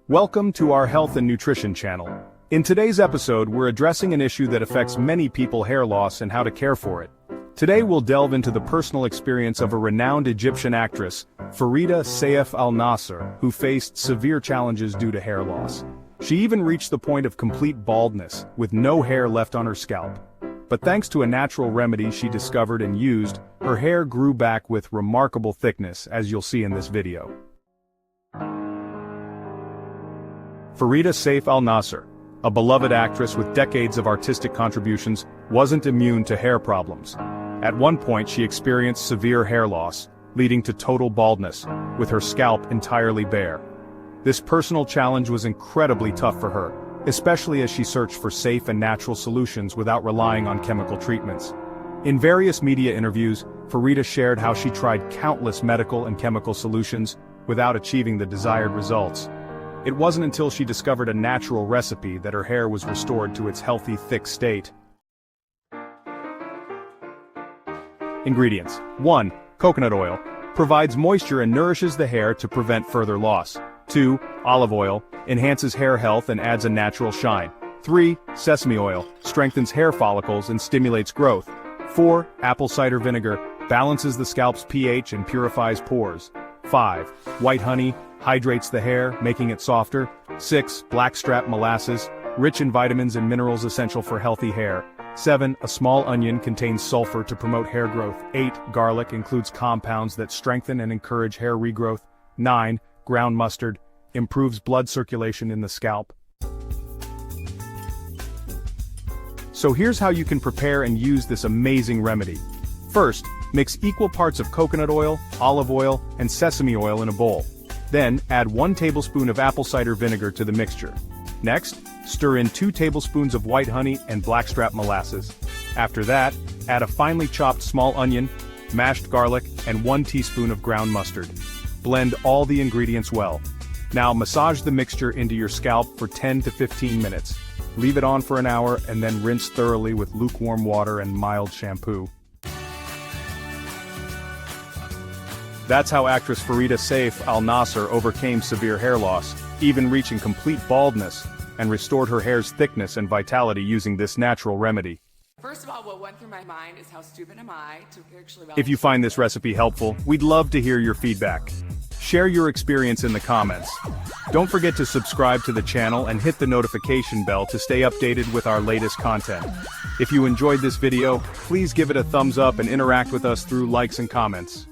Welcome to our health and nutrition channel. In today's episode, we're addressing an issue that affects many people: hair loss and how to care for it. Today we'll delve into the personal experience of a renowned Egyptian actress, Faryda Seif al-Nasr, who faced severe challenges due to hair loss. She even reached the point of complete baldness, with no hair left on her scalp. But thanks to a natural remedy she discovered and used, her hair grew back with remarkable thickness, as you'll see in this video. Faryda Seif al-Nasr, a beloved actress with decades of artistic contributions, wasn't immune to hair problems. At one point she experienced severe hair loss, leading to total baldness, with her scalp entirely bare. This personal challenge was incredibly tough for her, especially as she searched for safe and natural solutions without relying on chemical treatments. In various media interviews, Faryda shared how she tried countless medical and chemical solutions without achieving the desired results. It wasn't until she discovered a natural recipe that her hair was restored to its healthy, thick state. Ingredients. 1. Coconut oil. Provides moisture and nourishes the hair to prevent further loss. 2. Olive oil. Enhances hair health and adds a natural shine. 3. Sesame oil. Strengthens hair follicles and stimulates growth. 4. Apple cider vinegar. Balances the scalp's pH and purifies pores. 5. White honey. Hydrates the hair, making it softer. 6. Blackstrap molasses. Rich in vitamins and minerals essential for healthy hair. 7. A small onion contains sulfur to promote hair growth. 8. Garlic includes compounds that strengthen and encourage hair regrowth. 9. Ground mustard. Improves blood circulation in the scalp. So here's how you can prepare and use this amazing remedy. First, mix equal parts of coconut oil, olive oil, and sesame oil in a bowl. Then, add 1 tablespoon of apple cider vinegar to the mixture. Next, stir in 2 tablespoons of white honey and blackstrap molasses. After that, add a finely chopped small onion, mashed garlic, and 1 teaspoon of ground mustard. Blend all the ingredients well. Now massage the mixture into your scalp for 10 to 15 minutes. Leave it on for an hour and then rinse thoroughly with lukewarm water and mild shampoo. That's how actress Faryda Seif al-Nasr overcame severe hair loss, even reaching complete baldness, and restored her hair's thickness and vitality using this natural remedy. First of all, what went through my mind is how stupid am I to actually... If you find this recipe helpful, we'd love to hear your feedback. Share your experience in the comments. Don't forget to subscribe to the channel and hit the notification bell to stay updated with our latest content. If you enjoyed this video, please give it a thumbs up and interact with us through likes and comments.